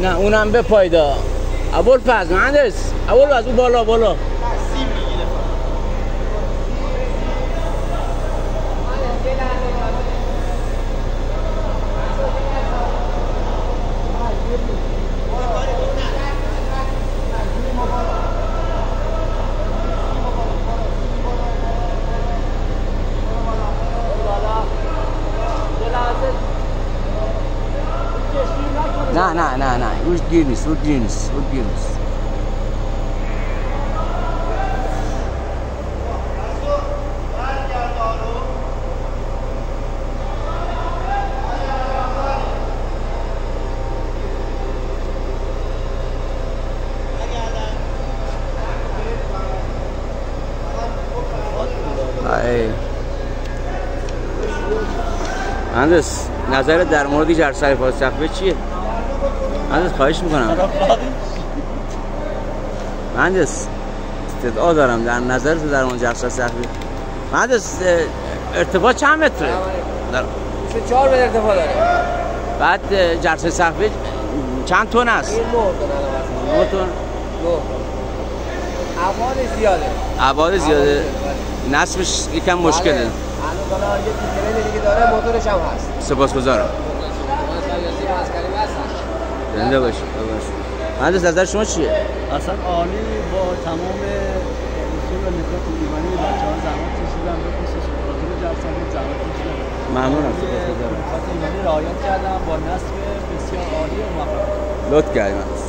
نه اونم به پایدا. ابوالفضل مهندس، ابوالفضل اون بالا بالا. نه روش گیر نیست مهندس نظرت در مورد جرثقیل فاضل چیه؟ مهندس خواهش میکنم مهندس استدعا دارم در نظرت در مورد جرثقیل. مهندس ارتفاع چند متره؟ 4 متر ارتفاع داره. بعد جرثقیل چند تن است؟ 9 تن. ابعاد زیاده. نصبش یکم مشکله. الان حالا یه تیکره دیگه داره، موتورش هم هست. سپاسگزارم. زنده باشید. مهندس نظر شما چیه؟ اصلا عالی، با تمام اصول و نکات ایمانی بچه‌ها زحمت کشیدن، به خصوص خاطر جرثقیل زحمت کشیدن. ممنونم. سپاسگزارم. نکات ایمانی رعایت کردم با نصب بسیار عالی و موفق. لطف کردید.